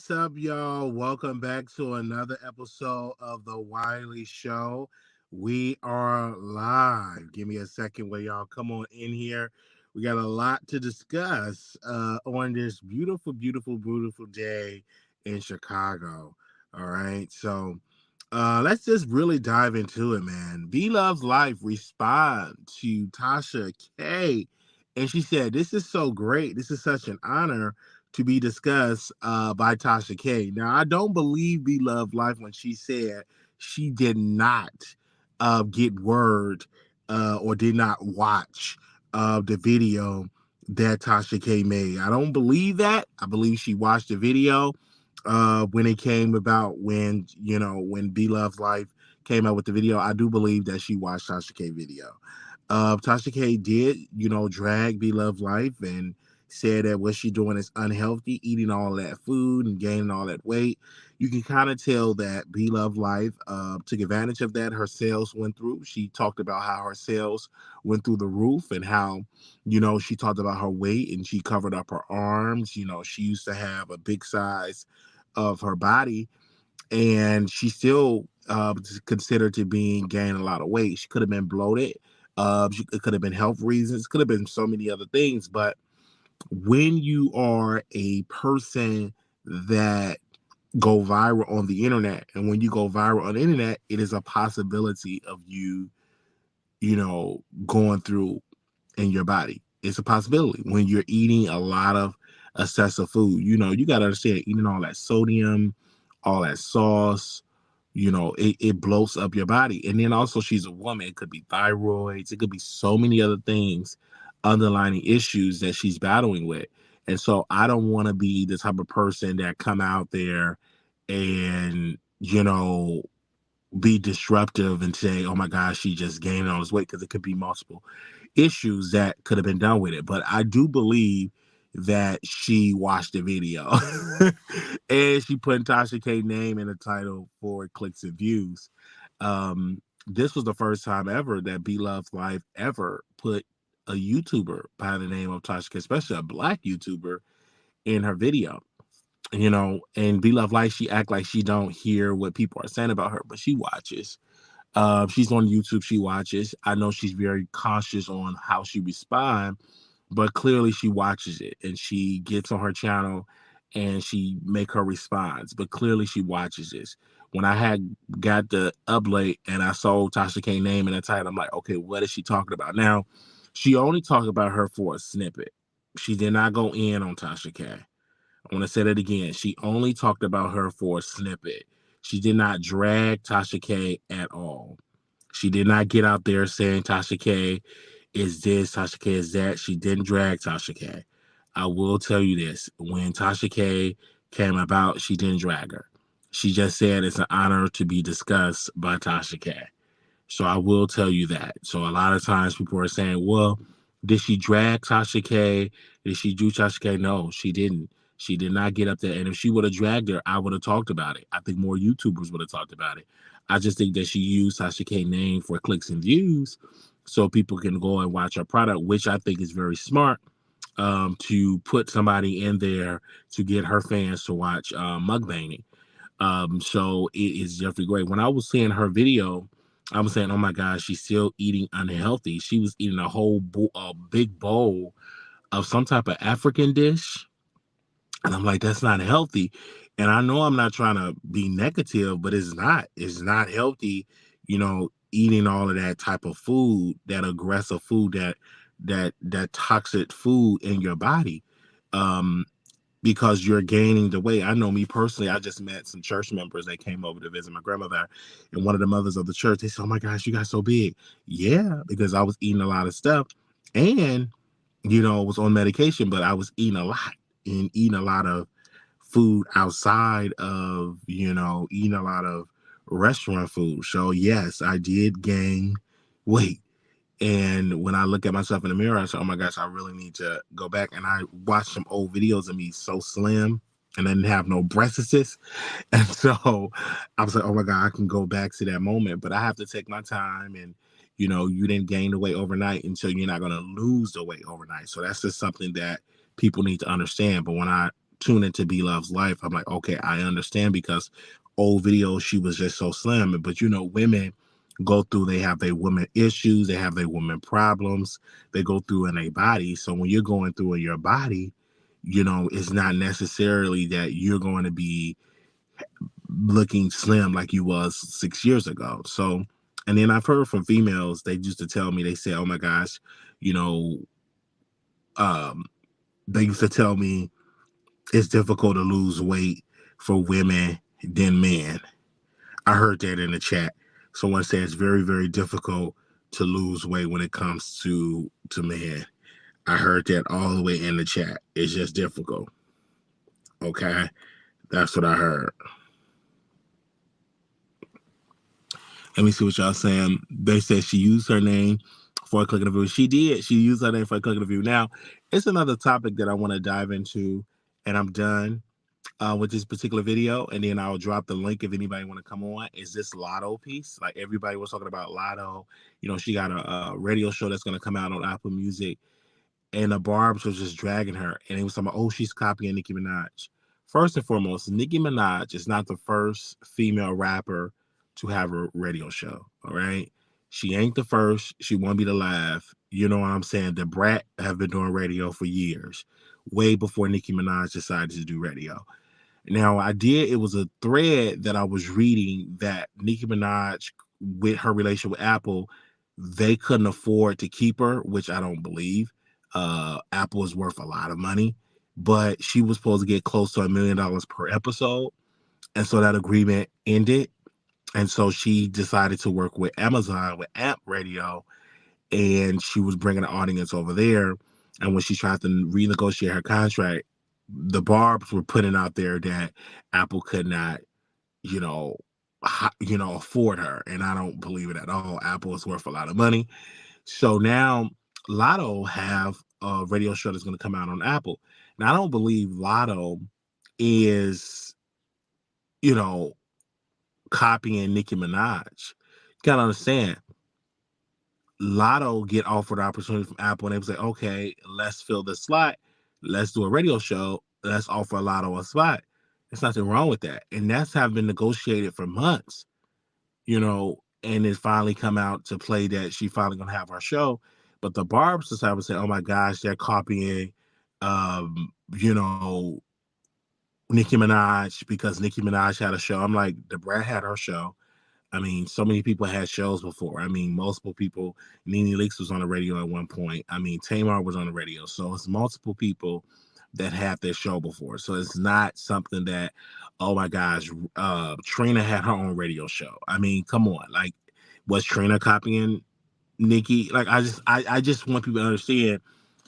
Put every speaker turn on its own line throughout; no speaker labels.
What's up, y'all? Welcome back to another episode of the Wiley Show. We are live. Give me a second where y'all come on in here. We got a lot to discuss on this beautiful, beautiful, beautiful day in Chicago. All right. So let's just really dive into it, man. B Love's Life respond to Tasha K. And she said, "This is so great. This is such an honor to be discussed by Tasha K." Now, I don't believe Be Love Life when she said she did not get word or did not watch the video that Tasha K made. I don't believe that. I believe she watched the video when it came about, when Be Love Life came out with the video. I do believe that she watched Tasha K video. Tasha K did, drag Be Love Life and said that what she's doing is unhealthy, eating all that food and gaining all that weight. You can kind of tell that Be Love Life took advantage of that. Her sales went through. She talked about how her sales went through the roof and how, she talked about her weight and she covered up her arms. She used to have a big size of her body and she still considered to being gaining a lot of weight. She could have been bloated. It could have been health reasons. Could have been so many other things. But when you are a person that go viral on the internet, and when you go viral on the internet, it is a possibility of you, going through in your body. It's a possibility when you're eating a lot of excessive food. You got to understand, eating all that sodium, all that sauce, it bloats up your body. And then also, she's a woman. It could be thyroids. It could be so many other things, underlying issues that she's battling with. And so I don't want to be the type of person that come out there and, be disruptive and say, oh my gosh, she just gained all this weight, because it could be multiple issues that could have been done with it. But I do believe that she watched the video and she put Tasha K name in the title for clicks and views. This was the first time ever that Be Love's Life ever put a YouTuber by the name of Tasha K, especially a Black YouTuber, in her video. And Be Love Life, she act like she don't hear what people are saying about her, but she watches. She's on YouTube, she watches. I know she's very cautious on how she responds, but clearly she watches it and she gets on her channel and she make her response. But clearly she watches this. When I had got the update and I saw Tasha K name in the title, I'm like, okay, what is she talking about? Now, she only talked about her for a snippet. She did not go in on Tasha K. I want to say that again. She only talked about her for a snippet. She did not drag Tasha K at all. She did not get out there saying Tasha K is this, Tasha K is that. She didn't drag Tasha K. I will tell you this. When Tasha K came about, she didn't drag her. She just said it's an honor to be discussed by Tasha K. So I will tell you that. So a lot of times people are saying, well, did she drag Tasha K? Did she do Tasha K? No, she didn't. She did not get up there. And if she would have dragged her, I would have talked about it. I think more YouTubers would have talked about it. I just think that she used Tasha K name for clicks and views so people can go and watch her product, which I think is very smart, to put somebody in there to get her fans to watch mukbanging. So it is definitely great. When I was seeing her video, I was saying, oh my gosh, she's still eating unhealthy. She was eating a big bowl of some type of African dish. And I'm like, that's not healthy. And I know I'm not trying to be negative, but it's not. It's not healthy, eating all of that type of food, that aggressive food, that toxic food in your body. Because you're gaining the weight. I know me personally, I just met some church members that came over to visit my grandmother, and one of the mothers of the church, they said, oh my gosh, you got so big. Yeah, because I was eating a lot of stuff and, was on medication, but I was eating a lot and eating a lot of food outside of, eating a lot of restaurant food. So yes, I did gain weight. And when I look at myself in the mirror, I say, oh my gosh, I really need to go back. And I watched some old videos of me so slim and I didn't have no breasts. And so I was like, oh my God, I can go back to that moment. But I have to take my time. And, you didn't gain the weight overnight, until you're not going to lose the weight overnight. So that's just something that people need to understand. But when I tune into Bloveslife, I'm like, okay, I understand, because old videos she was just so slim. But women go through, they have their women issues, they have their women problems, they go through in their body. So when you're going through in your body, it's not necessarily that you're going to be looking slim like you was 6 years ago. So, and then I've heard from females, they used to tell me, they say, oh my gosh, you know, um, they used to tell me it's difficult to lose weight for women than men. I heard that in the chat. Someone said it's very, very difficult to lose weight when it comes to men. I heard that all the way in the chat. It's just difficult. Okay, that's what I heard. Let me see what y'all saying. They said she used her name for a click of the view. She did. She used her name for a click of the view. Now, it's another topic that I want to dive into, and I'm done with this particular video, and then I'll drop the link if anybody want to come on. Is this Lotto piece? Like, everybody was talking about Lotto. She got a radio show that's going to come out on Apple Music, and the Barbs was just dragging her, and it was talking about, oh, she's copying Nicki Minaj. First and foremost, Nicki Minaj is not the first female rapper to have a radio show. All right, she ain't the first. She won't be the last. You know what I'm saying? The Brat have been doing radio for years, way before Nicki Minaj decided to do radio. Now, it was a thread that I was reading that Nicki Minaj, with her relation with Apple, they couldn't afford to keep her, which I don't believe. Apple is worth a lot of money, but she was supposed to get close to $1 million per episode. And so that agreement ended. And so she decided to work with Amazon, with Amp Radio, and she was bringing an audience over there. And when she tried to renegotiate her contract, the Barbs were putting out there that Apple could not, afford her. And I don't believe it at all. Apple is worth a lot of money. So now Lotto have a radio show that's going to come out on Apple. And I don't believe Lotto is, copying Nicki Minaj. You gotta understand, Lotto get offered the opportunity from Apple, and they was like, okay, let's fill this slot. Let's do a radio show. Let's offer Lotto a spot. There's nothing wrong with that. And that's have been negotiated for months, and it finally come out to play that she finally gonna have her show. But the Barbs decided to say, oh my gosh, they're copying, Nicki Minaj, because Nicki Minaj had a show. I'm like, the Brat had her show. I mean, so many people had shows before. I mean, multiple people. Nene Leakes was on the radio at one point. I mean, Tamar was on the radio. So it's multiple people that had their show before. So it's not something that, oh my gosh, Trina had her own radio show. I mean, come on. Like, was Trina copying Nicki? Like, I just want people to understand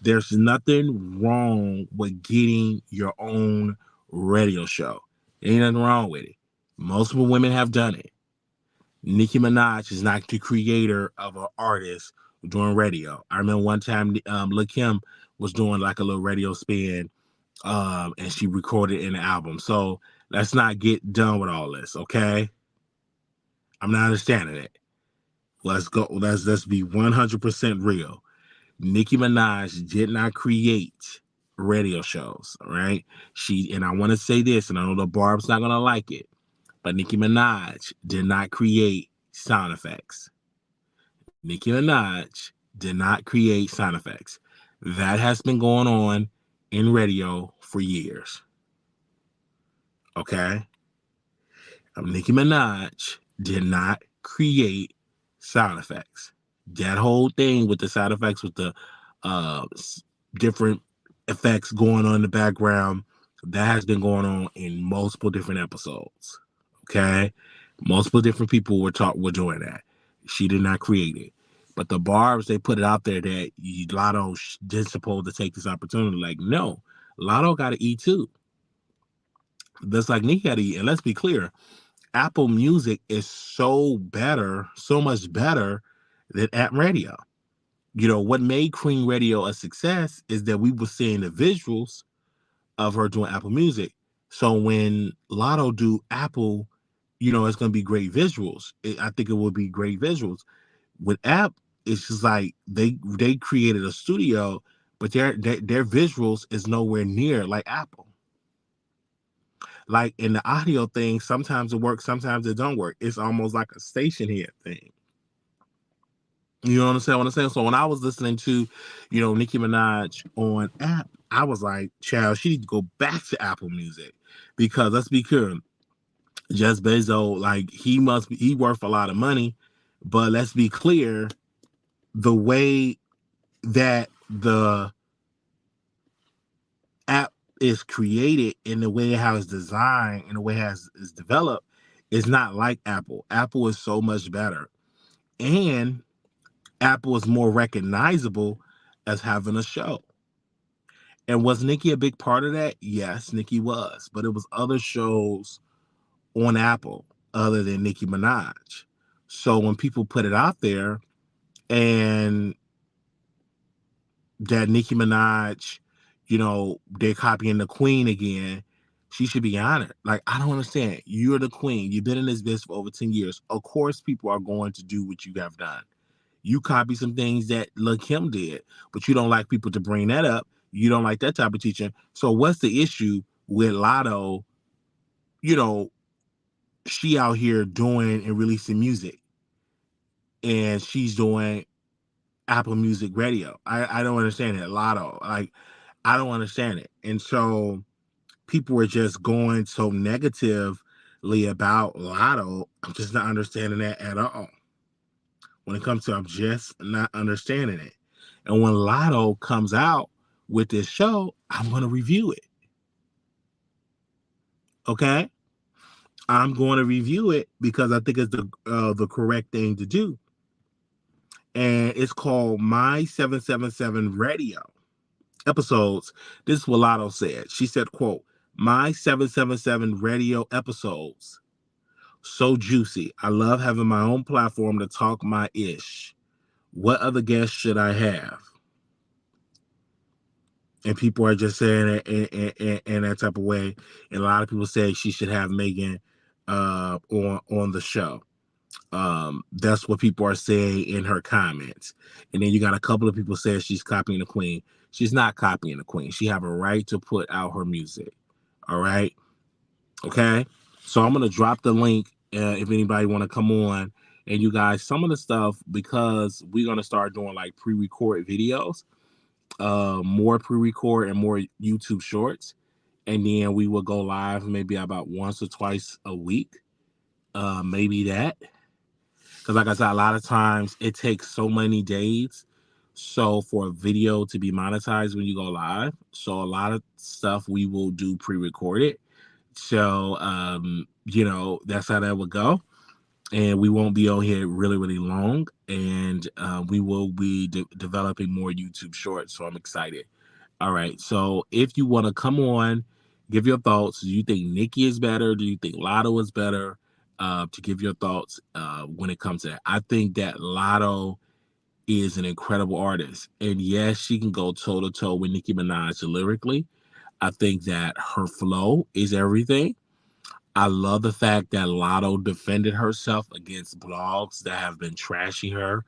there's nothing wrong with getting your own radio show. There ain't nothing wrong with it. Multiple women have done it. Nicki Minaj is not the creator of an artist doing radio. I remember one time Lil Kim was doing like a little radio spin, and she recorded an album. So let's not get done with all this, okay? I'm not understanding it. Let's go. Let's be 100% real. Nicki Minaj did not create radio shows, all right? And I want to say this, and I know the Barb's not gonna like it, but Nicki Minaj did not create sound effects. Nicki Minaj did not create sound effects. That has been going on in radio for years. Okay? Nicki Minaj did not create sound effects. That whole thing with the sound effects, with the different effects going on in the background, that has been going on in multiple different episodes. Okay, multiple different people were doing that. She did not create it, but the Barbs, they put it out there that Lotto didn't supposed to take this opportunity. Like, no, Lotto got to eat too. Just like Nicki got to eat. And let's be clear, Apple Music is so much better than App Radio. What made Cream Radio a success is that we were seeing the visuals of her doing Apple Music. So when Lotto do Apple, it's going to be great visuals. I think it will be great visuals. With App, it's just like they created a studio, but their visuals is nowhere near like Apple. Like in the audio thing, sometimes it works, sometimes it don't work. It's almost like a station head thing. You know what I'm saying? So when I was listening to, Nicki Minaj on app, I was like, child, she need to go back to Apple Music. Because let's be clear, Jeff Bezos, like he worth a lot of money, but let's be clear, the way that the app is created and the way how it's designed and the way how it's developed is not like Apple. Apple is so much better. And Apple is more recognizable as having a show. And was Nicki a big part of that? Yes, Nicki was. But it was other shows on Apple other than Nicki Minaj. So when people put it out there and that Nicki Minaj, they're copying the queen again, she should be honored. Like, I don't understand. You're the queen. You've been in this business for over 10 years. Of course, people are going to do what you have done. You copy some things that Lil Kim did, but you don't like people to bring that up. You don't like that type of teaching. So what's the issue with Lotto? You know, she out here doing and releasing music, and she's doing Apple Music Radio. I don't understand it. Lotto, like, I don't understand it. And so people were just going so negatively about Lotto. I'm just not understanding that at all. When it comes to, I'm just not understanding it. And when Lotto comes out with this show, I'm going to review it. Okay? I'm going to review it because I think it's the correct thing to do. And it's called My 777 Radio Episodes. This is what Lotto said. She said, quote, My 777 Radio Episodes. So juicy. I love having my own platform to talk my ish. What other guests should I have? And people are just saying it in that type of way. And a lot of people say she should have Megan on the show. That's what people are saying in her comments. And then you got a couple of people saying she's copying the queen. She's not copying the queen. She have a right to put out her music. All right. Okay. So I'm gonna drop the link if anybody want to come on. And you guys, some of the stuff, because we're gonna start doing like pre-recorded videos, more pre-record and more YouTube shorts, and then we will go live maybe about once or twice a week, maybe that. Because like I said, a lot of times it takes so many days so for a video to be monetized when you go live. So a lot of stuff we will do pre-recorded. So that's how that would go. And we won't be on here really, really long. And we will be developing more YouTube shorts. So I'm excited. All right. So if you want to come on, give your thoughts. Do you think Nicki is better? Do you think Lotto is better? To give your thoughts when it comes to that. I think that Lotto is an incredible artist. And yes, she can go toe to toe with Nicki Minaj lyrically. I think that her flow is everything. I love the fact that Lotto defended herself against blogs that have been trashing her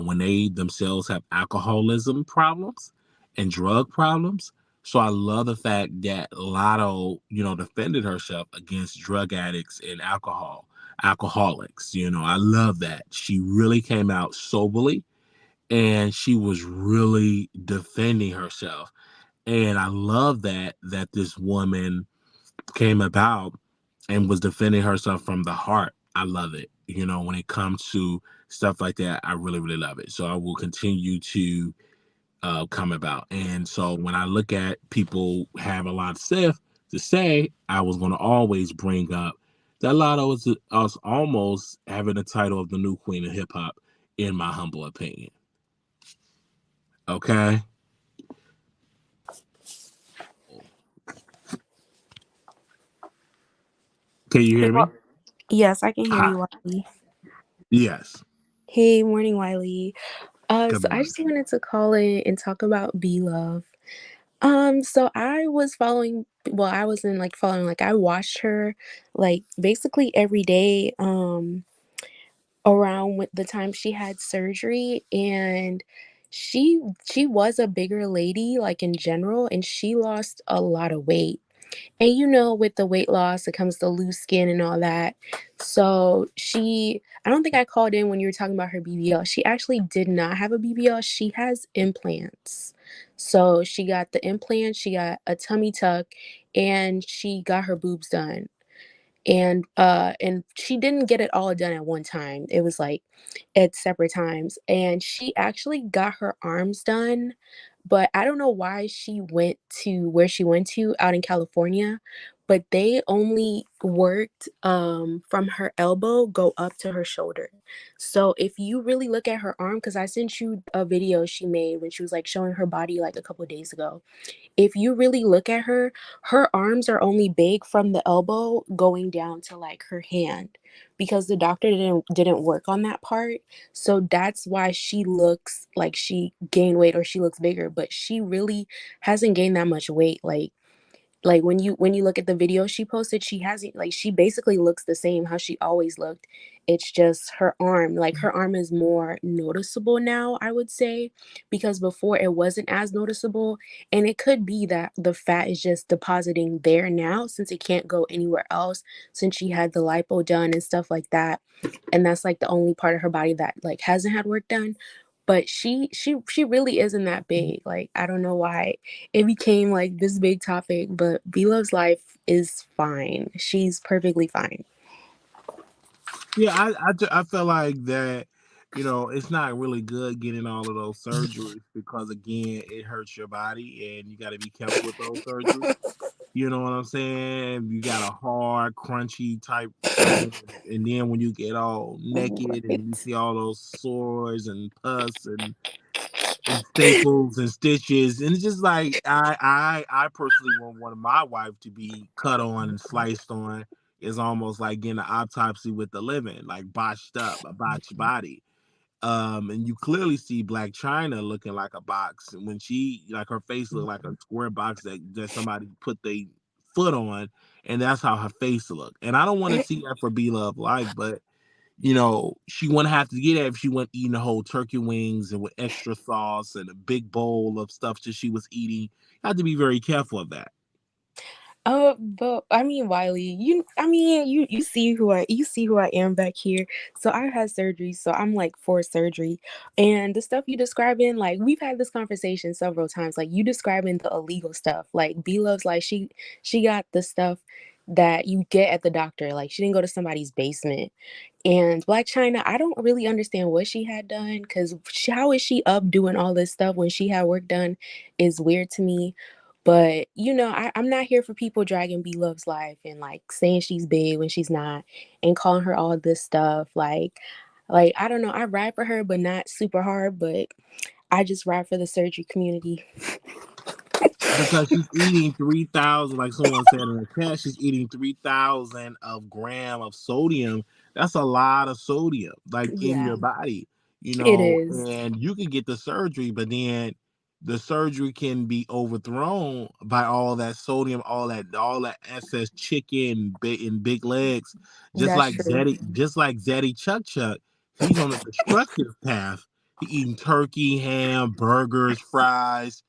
when they themselves have alcoholism problems and drug problems. So I love the fact that Lotto, defended herself against drug addicts and alcoholics. I love that. She really came out soberly and she was really defending herself. And I love that this woman came about and was defending herself from the heart. I love it. When it comes to stuff like that, I really, really love it. So I will continue to come about. And so when I look at people have a lot of stuff to say, I was going to always bring up that Lotto is us almost having the title of the new queen of hip hop, in my humble opinion. Okay. Can you hear me?
Yes, I can hear
Hi.
you, Wiley.
Yes.
Hey, morning, Wiley.
Good
So I
morning.
just wanted to call in and talk about Be Love. So I was following, well, I wasn't like following, like I watched her like basically every day, around with the time she had surgery, and she was a bigger lady like in general, and she lost a lot of weight. And with the weight loss, it comes the loose skin and all that. So I don't think I called in when you were talking about her BBL. She actually did not have a BBL. She has implants. So she got the implants, she got a tummy tuck, and she got her boobs done. And she didn't get it all done at one time. It was like at separate times. And she actually got her arms done, but I don't know why she went to where she went to out in California, but they only worked from her elbow go up to her shoulder. So if you really look at her arm, because I sent you a video she made when she was like showing her body like a couple days ago, if you really look at her, her arms are only big from the elbow going down to like her hand, because the doctor didn't work on that part. So that's why she looks like she gained weight or she looks bigger, but she really hasn't gained that much weight. Like when you look at the video she posted, she hasn't, like, she basically looks the same how she always looked. It's just her arm, like her arm is more noticeable now, I would say, because before it wasn't as noticeable. And it could be that the fat is just depositing there now since it can't go anywhere else, since she had the lipo done and stuff like that. And that's like the only part of her body that like hasn't had work done. But she really isn't that big. Like, I don't know why it became like this big topic, but B Love's life is fine. She's perfectly fine.
Yeah, I feel like that, it's not really good getting all of those surgeries because again, it hurts your body and you got to be careful with those surgeries. You know what I'm saying? You got a hard, crunchy type skin, and then when you get all naked and you
Right.
see all those sores and pus and staples and stitches, and it's just like I personally want my wife to be cut on and sliced on. Is almost like getting an autopsy with the living, like botched up, a botched body. And you clearly see Black China looking like a box, and when she, like, her face looked like a square box that somebody put their foot on, and that's how her face looked. And I don't want to see that for Be Love Life, but she wouldn't have to get that if she went eating the whole turkey wings and with extra sauce and a big bowl of stuff that she was eating. You have to be very careful of that.
But I mean, Wiley, you see who I am back here. So I had surgery, so I'm like for surgery, and the stuff you describing, like we've had this conversation several times. Like you describing the illegal stuff, like B Love's, like she got the stuff that you get at the doctor. Like she didn't go to somebody's basement. And Black China, I don't really understand what she had done, because how is she up doing all this stuff when she had work done is weird to me. But I'm not here for people dragging B Love's life and like saying she's big when she's not, and calling her all this stuff. Like I don't know. I ride for her, but not super hard. But I just ride for the surgery community.
Because she's eating 3,000, like someone said in the chat, she's eating 3,000 of gram of sodium. That's a lot of sodium, like in
Yeah,
your body,
it is.
and you can get the surgery, but then the surgery can be overthrown by all that sodium, all that excess chicken and big legs,
That's true.
Just like Zeddy Chuck Chuck. He's on a destructive path. He eating turkey, ham, burgers, fries.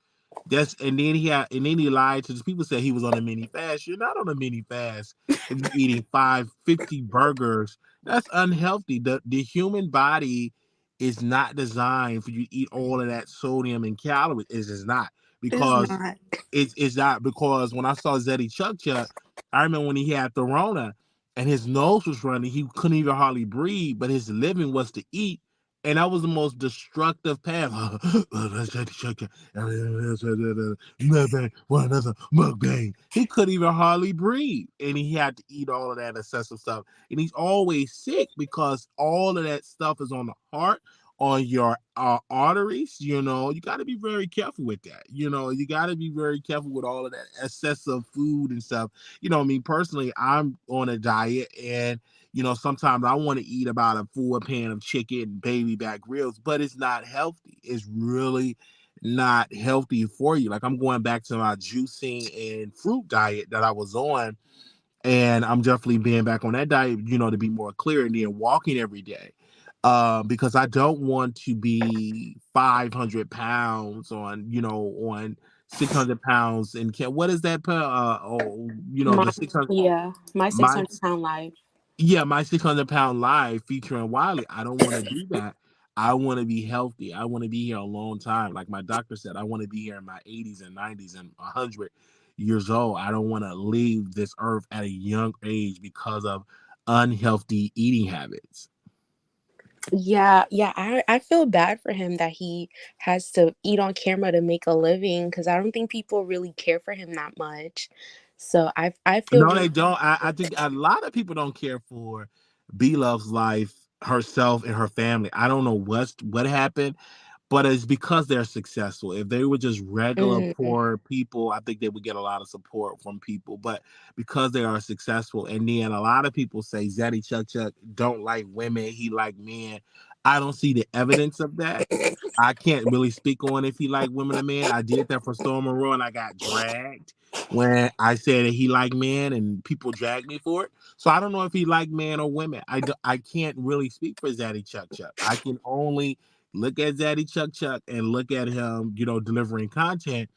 And then he lied to the people, said he was on a mini fast. You're not on a mini fast if you're eating 550 burgers. That's unhealthy. The human body is not designed for you to eat all of that sodium and calories. It is not,
It's
because
not.
it's not, because when I saw Zeddy Chuck Chuck, I remember when he had the Rona and his nose was running, he couldn't even hardly breathe, but his living was to eat. And that was the most destructive path. Mukbang, one another mukbang. He couldn't even hardly breathe, and he had to eat all of that excessive stuff. And he's always sick because all of that stuff is on the heart, on your arteries. You got to be very careful with that. You got to be very careful with all of that excessive food and stuff. I mean, personally, I'm on a diet, and sometimes I want to eat about a full pan of chicken and baby back ribs, but it's not healthy. It's really not healthy for you. Like, I'm going back to my juicing and fruit diet that I was on, and I'm definitely being back on that diet, to be more clear, and then walking every day. Because I don't want to be 500 pounds on 600 pounds and what is that per
My
the 600
yeah, my six
my
hundred pound life.
yeah, my 600 pound live featuring Wiley. I don't want to do that. I want to be healthy. I want to be here a long time. Like my doctor said, I want to be here in my 80s and 90s and 100 years old. I don't want to leave this earth at a young age because of unhealthy eating habits.
Yeah, yeah, I feel bad for him that he has to eat on camera to make a living because I don't think people really care for him that much. So I feel
No,
really
they don't. I think a lot of people don't care for B Love's life, herself, and her family. I don't know what happened, but it's because they're successful. If they were just regular
mm,
poor people, I think they would get a lot of support from people. But because they are successful, and then a lot of people say Zaddy Chuck Chuck don't like women, he like men. I don't see the evidence of that. I can't really speak on if he like women or men. I did that for Storm Monroe, and I got dragged when I said that he liked men, and people dragged me for it. So I don't know if he liked men or women. I can't really speak for Zaddy Chuck Chuck. I can only look at Zaddy Chuck Chuck and look at him, delivering content.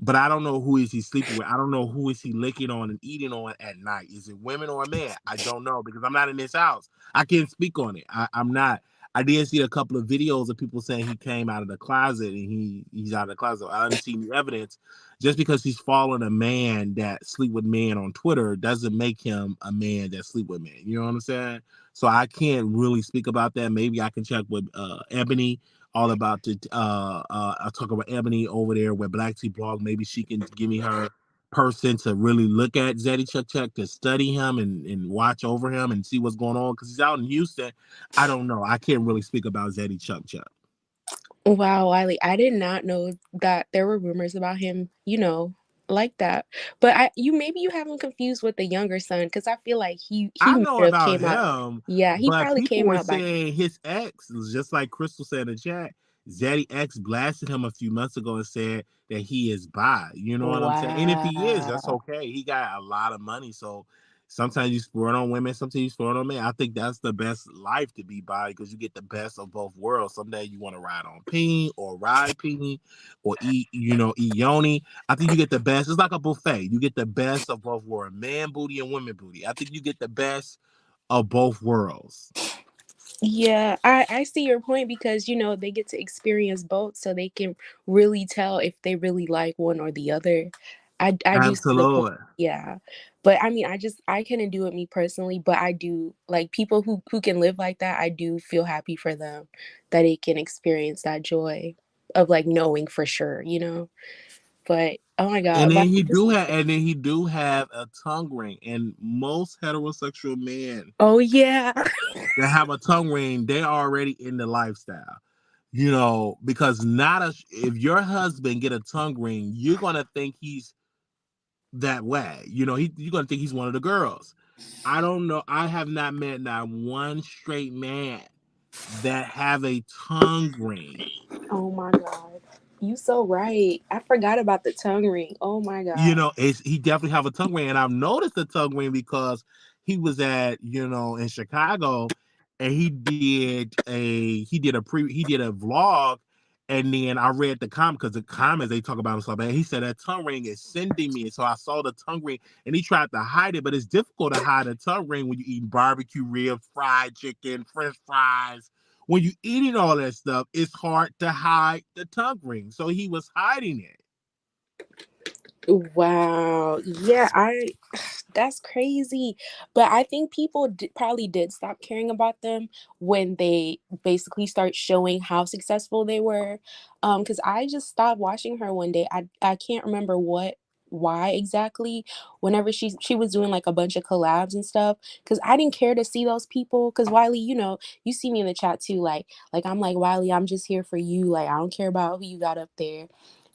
But I don't know who is he sleeping with. I don't know who is he licking on and eating on at night. Is it women or a man? I don't know because I'm not in this house. I can't speak on it. I'm not. I did see a couple of videos of people saying he came out of the closet and he's out of the closet. I didn't see any evidence. Just because he's following a man that sleep with men on Twitter doesn't make him a man that sleep with men. You know what I'm saying? So I can't really speak about that. Maybe I can check with Ebony all about the I'll talk about Ebony over there with Black Tea Blog. Maybe she can give me her person to really look at Zeddy Chuck Chuck, to study him and watch over him and see what's going on because he's out in Houston. I don't know. I can't really speak about Zeddy Chuck Chuck.
wow, Wiley, I did not know that there were rumors about him, like that. But you maybe you have him confused with the younger son because I feel like he
I
might
know
have
about
came out.
him,
Yeah, he
but
probably
people
came
were
out back.
saying his ex, just like Crystal said in the chat, Zaddy X blasted him a few months ago and said that he is bi. You know what I'm saying? And if he is, that's
Wow.
okay. He got a lot of money. So sometimes you squirt on women, sometimes you squirt on men. I think that's the best life to be bi because you get the best of both worlds. Someday you want to ride on peen or ride peen or eat yoni. I think you get the best. It's like a buffet. You get the best of both worlds, man booty and women booty. I think you get the best of both worlds.
Yeah, I see your point because they get to experience both so they can really tell if they really like one or the other. I do see the point.
Absolutely.
Yeah. But I mean, I couldn't do it me personally, but I do like people who can live like that. I do feel happy for them that they can experience that joy of like knowing for sure. But oh my God,
And then
like
he
this.
do have a tongue ring. And most heterosexual men
Oh yeah.
that have a tongue ring, they are already in the lifestyle. Because not a if your husband get a tongue ring, you're gonna think he's that way. You're gonna think he's one of the girls. I don't know. I have not met not one straight man that have a tongue ring.
Oh my God. You so right. I forgot about the tongue ring. Oh my God.
He definitely have a tongue ring, and I've noticed the tongue ring because he was at in Chicago, and he did a vlog, and then I read the comment because the comments they talk about him so bad. He said that tongue ring is sending me, so I saw the tongue ring, and he tried to hide it, but it's difficult to hide a tongue ring when you eating barbecue ribs, fried chicken, French fries. When you eating all that stuff, it's hard to hide the tongue ring. So he was hiding it.
Wow. Yeah, that's crazy. But I think people probably did stop caring about them when they basically start showing how successful they were. Cuz I just stopped watching her one day. I can't remember why exactly whenever she was doing like a bunch of collabs and stuff cuz I didn't care to see those people cuz Wiley, you see me in the chat too like I'm like Wiley, I'm just here for you. Like I don't care about who you got up there.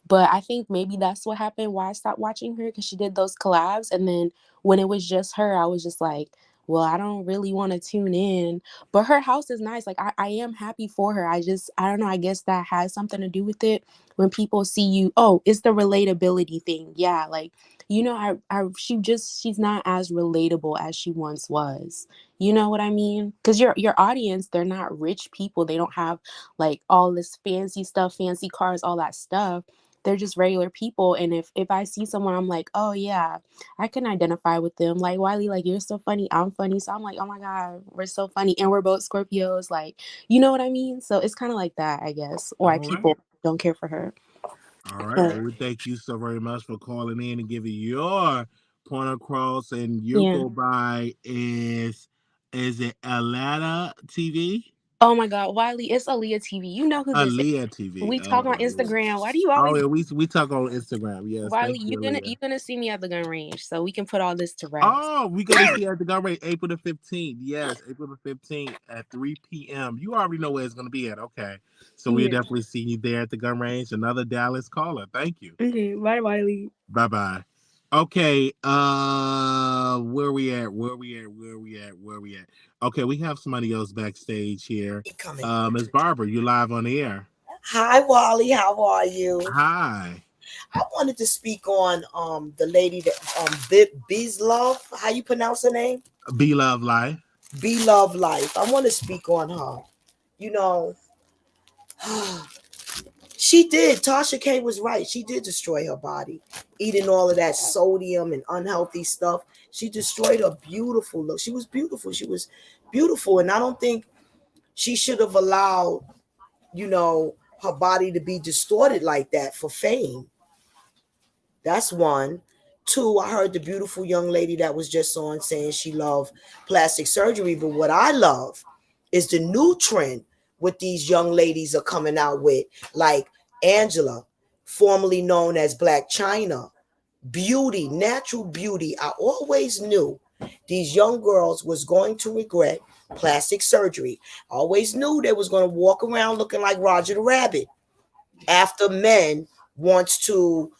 But I think maybe that's what happened why I stopped watching her because she did those collabs. And then when it was just her, I was just like, well, I don't really want to tune in. But her house is nice. Like, I am happy for her. I don't know. I guess that has something to do with it. When people see you, oh, it's the relatability thing. Yeah. Like, she's not as relatable as she once was. You know what I mean? Because your audience, they're not rich people. They don't have like all this fancy stuff, fancy cars, all that stuff. they're just regular people. And if I see someone, I'm like, oh yeah, I can identify with them. Like, Wiley, like, you're so funny, I'm funny. So I'm like, oh my God, we're so funny. And we're both Scorpios. Like, you know what I mean? So it's kind of like that, I guess, why
All right.
people don't care for her.
All right.
But
Well, we thank you so very much for calling in and giving your point across. And you
yeah.
go by is it Atlanta TV?
Oh my God, Wiley, it's Aaliyah TV. You know who this is.
Aaliyah TV.
We talk on
Oh, yeah.
Instagram. Why do you
Oh,
always,
yeah. We talk on Instagram. Yes.
Wiley,
Thank you, Aaliyah.
you're gonna see me at the gun range, so we can put all this to rest.
Oh, we go to see at the gun rate April the 15th. Yes, April the 15th at 3 p.m. You already know where it's going to be at. Okay. So we'll
Yeah.
definitely see you there at the gun range. Another Dallas caller. Thank you.
Okay, bye, Wiley.
Bye bye. Okay. Where we at? Where we at? Where we at? Where we at? Okay, we have somebody else backstage here.
Coming.
Miss Barbara, you live on the air.
Hi, Wally. How are you?
Hi.
I wanted to speak on the lady that Biz Love. How you pronounce her name?
Be Love Life.
Be Love Life. I want to speak on her. You know, she did. Tasha K was right. She did destroy her body, eating all of that sodium and unhealthy stuff. She destroyed her beautiful look. She was beautiful. She was beautiful, and I don't think she should have allowed, her body to be distorted like that for fame. That's one. Two, I heard the beautiful young lady that was just on saying she loved plastic surgery. But what I love is the new trend what these young ladies are coming out with, like Angela, formerly known as Black China. Beauty, natural beauty. I always knew these young girls was going to regret plastic surgery. I always knew they was going to walk around looking like Roger the Rabbit after men wants to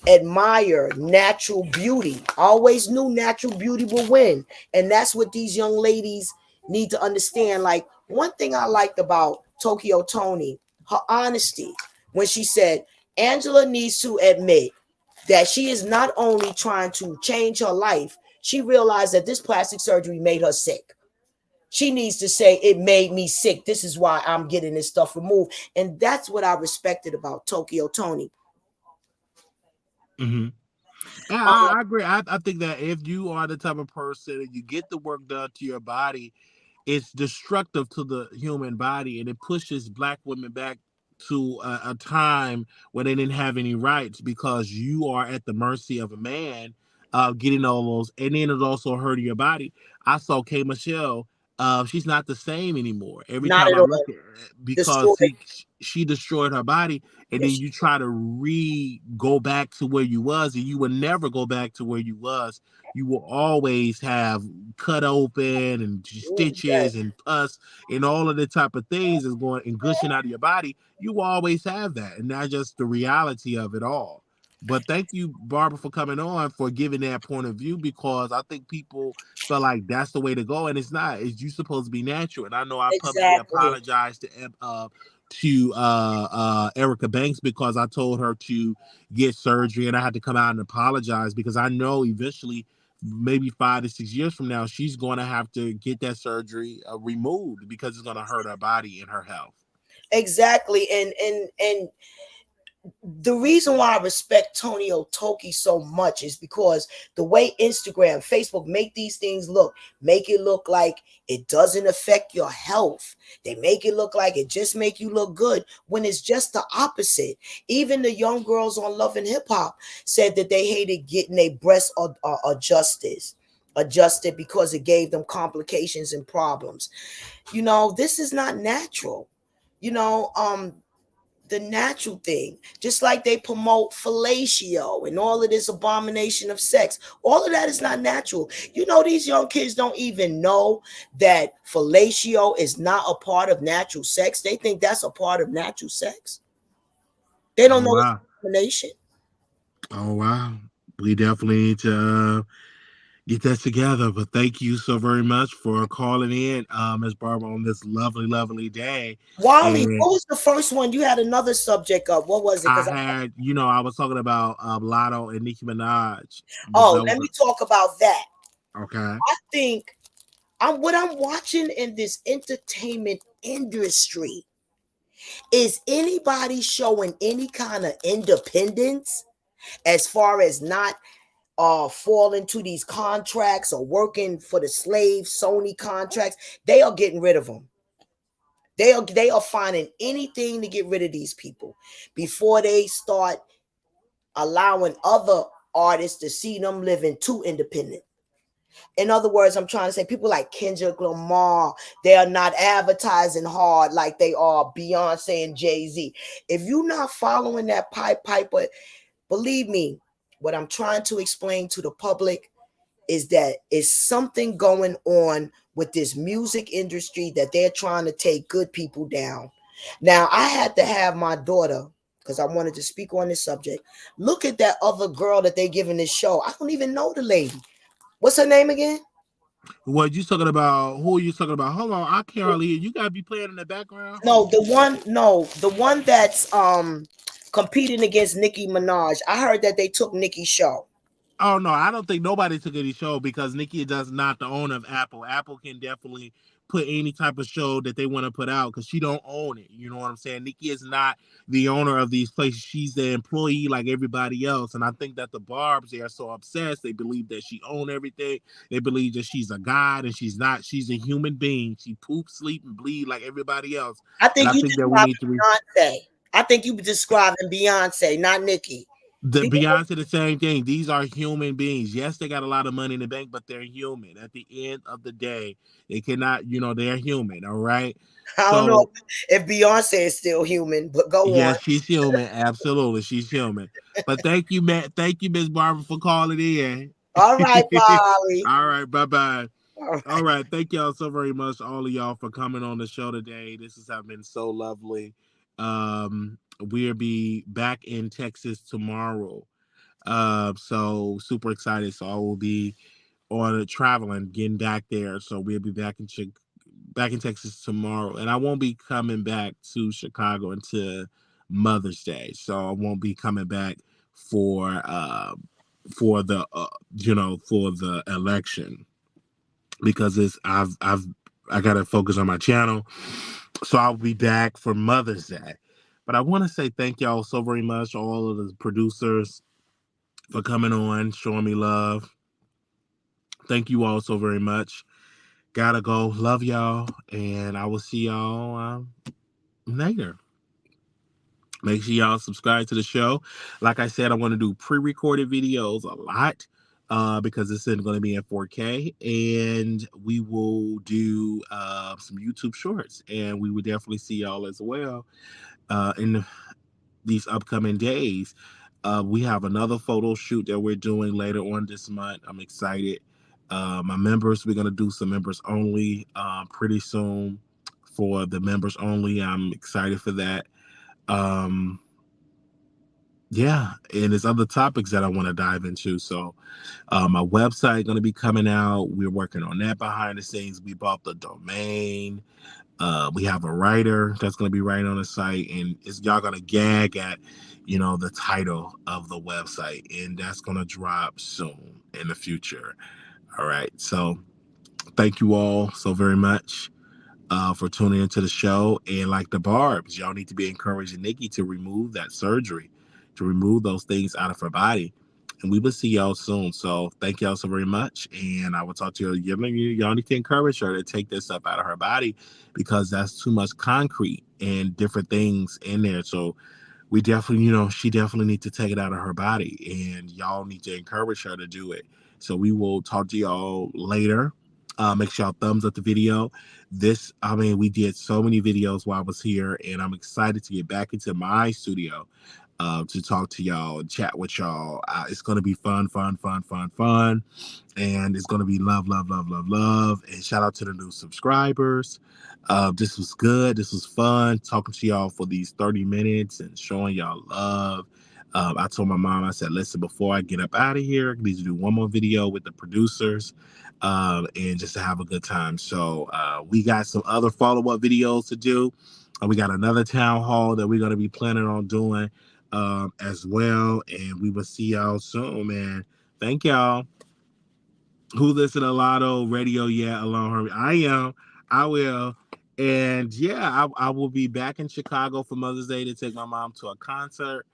admire natural beauty. I always knew natural beauty will win. And that's what these young ladies need to understand. Like, one thing I liked about Tokyo Tony, her honesty, when she said Angela needs to admit that she is not only trying to change her life, she realized that this plastic surgery made her sick. She needs to say, it made me sick. This is why I'm getting this stuff removed. And that's what I respected about Tokyo Tony.
Mm-hmm. And
Um,
I agree. I think that if you are the type of person and you get the work done to your body, it's destructive to the human body and it pushes black women back to a time where they didn't have any rights because you are at the mercy of a man getting all those, and then it's also hurting your body. I saw K Michelle. She's not the same anymore. Every
not
time
at
I look
all.
at her, because
Destroyed.
she destroyed her body, and then
Yes,
you try to go back to where you was, and you will never go back to where you was. You will always have cut open and
yes,
stitches and pus and all of the type of things is going and gushing out of your body. You will always have that, and that's just the reality of it all. But thank you, Barbara, for coming on for giving that point of view because I think people feel like that's the way to go, and it's not. It's you supposed to be natural. And I know I publicly
exactly.
apologized to Erica Banks because I told her to get surgery, and I had to come out and apologize because I know eventually, maybe 5 to 6 years from now, she's going to have to get that surgery removed because it's going to hurt her body and her health.
Exactly. And the reason why I respect Tony Otoki so much is because the way Instagram, Facebook make these things make it look like it doesn't affect your health. They make it look like it just make you look good when it's just the opposite. Even the young girls on Love and Hip Hop said that they hated getting their breasts adjusted because it gave them complications and problems. This is not natural. You know, the natural thing, just like they promote fellatio and all of this abomination of sex. All of that is not natural. These young kids don't even know that fellatio is not a part of natural sex. They think that's a part of natural sex. They don't
Oh
know it's
wow!
abomination.
Oh wow! We definitely need to get that together. But thank you so very much for calling in, Ms. Barbara, on this lovely, lovely day.
Wally,
And
what was the first one? You had another subject up. What was it?
I
Because
had, I was talking about Lotto and Nicki Minaj. That was
let me talk about that.
okay.
I think what I'm watching in this entertainment industry Is anybody showing any kind of independence as far as not falling to these contracts or working for the slave Sony contracts? They are getting rid of them. They are finding anything to get rid of these people before they start allowing other artists to see them living too independent. In other words, I'm trying to say people like Kendrick Lamar, they are not advertising hard like they are Beyonce and Jay-Z. If you're not following that Piper, believe me, what I'm trying to explain to the public is that it's something going on with this music industry that they're trying to take good people down. Now, I had to have my daughter, because I wanted to speak on this subject, look at that other girl that they giving this show. I don't even know the lady. What's her name again?
What you talking about? Who are you talking about? Hold on, I can't hardly hear. You gotta be playing in the background.
No, the one that's competing against Nicki Minaj. I heard that they took Nicki's show.
Oh no, I don't think nobody took any show because Nicki does not the owner of Apple. Apple can definitely put any type of show that they want to put out because she don't own it. You know what I'm saying? Nicki is not the owner of these places. She's the employee like everybody else. And I think that the Barbs, they are so obsessed. They believe that she owns everything. They believe that she's a god and she's not. She's a human being. She poops, sleep, and bleed like everybody else.
I
And
think
I
you
think that we
describing
need to
Beyonce. I think you describing Beyonce, not Nicki.
The Beyonce, the same thing. These are human beings. Yes, they got a lot of money in the bank, but they're human. At the end of the day, they cannot, they're human. All right.
I don't know
So
if Beyonce is still human, but go on.
yes, she's human. Absolutely, she's human. But thank you, Matt. Thank you, Miss Barbara, for calling in.
All right, Polly.
All right. Bye bye.
All right.
All right. Thank y'all so very much, all of y'all, for coming on the show today. This has been so lovely. We'll be back in Texas tomorrow. So super excited. So I will be on traveling, getting back there. So we'll be back in Texas tomorrow, and I won't be coming back to Chicago until Mother's Day. So I won't be coming back for for the for the election because I gotta focus on my channel. So I'll be back for Mother's Day. But I want to say thank y'all so very much, all of the producers, for coming on, showing me love. Thank you all so very much. Gotta go. Love y'all. And I will see y'all later. Make sure y'all subscribe to the show. Like I said, I want to do pre-recorded videos a lot because this is going to be in 4K. And we will do some YouTube shorts. And we will definitely see y'all as well in these upcoming days. We have another photo shoot that we're doing later on this month. I'm excited. My members, we're going to do some members only pretty soon for the members only. I'm excited for that. Yeah, and there's other topics that I want to dive into. So my website going to be coming out. We're working on that behind the scenes. We bought the domain. We have a writer that's going to be writing on the site, and y'all going to gag at, the title of the website, and that's going to drop soon in the future. All right. So thank you all so very much for tuning into the show. And like the Barbs, y'all need to be encouraging Nicki to remove that surgery, to remove those things out of her body. And we will see y'all soon. So thank y'all so very much. And I will talk to you. Y'all need to encourage her to take this up out of her body because that's too much concrete and different things in there. So we definitely, she definitely needs to take it out of her body. And y'all need to encourage her to do it. So we will talk to y'all later. Make sure y'all thumbs up the video. We did so many videos while I was here, and I'm excited to get back into my studio to talk to y'all and chat with y'all. It's going to be fun. And it's going to be love. And shout out to the new subscribers. This was good. This was fun talking to y'all for these 30 minutes and showing y'all love. I told my mom, I said, listen, before I get up out of here, I need to do one more video with the producers and just to have a good time. So we got some other follow-up videos to do. We got another town hall that we're going to be planning on doing as well. And we will see y'all soon, man. Thank y'all. Who listen to Lotto radio yet alone? I am. I will. And yeah, I will be back in Chicago for Mother's Day to take my mom to a concert.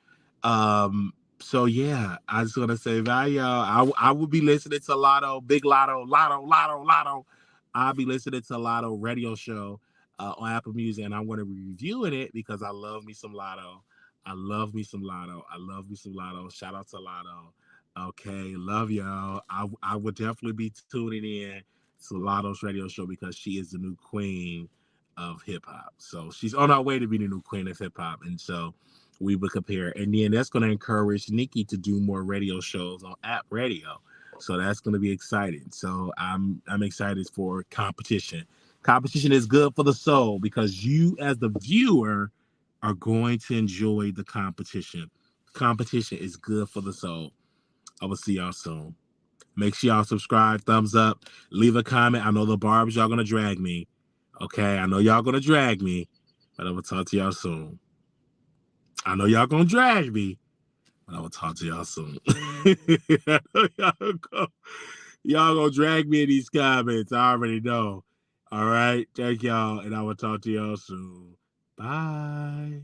So yeah, I just want to say bye, y'all. I will be listening to Lotto, Big Lotto, Lotto. I'll be listening to Lotto radio show on Apple Music, and I'm going to be reviewing it because I love me some Lotto. I love me some Lotto. I love me some Lotto. Shout out to Lotto. Okay, love y'all. I would definitely be tuning in to Lotto's radio show because she is the new queen of hip hop. So she's on our way to be the new queen of hip hop, and so we would compare. And then that's going to encourage Nicki to do more radio shows on app radio. So that's going to be exciting. So I'm excited for competition. Competition is good for the soul because you as the viewer are going to enjoy the competition. Competition is good for the soul. I will see y'all soon. Make sure y'all subscribe, thumbs up, leave a comment. I know the barbs y'all gonna drag me. Okay, I know y'all gonna drag me, but I will talk to y'all soon. I know y'all gonna drag me, but I will talk to y'all soon. y'all gonna drag me in these comments. I already know. All right, thank y'all, and I will talk to y'all soon. Bye.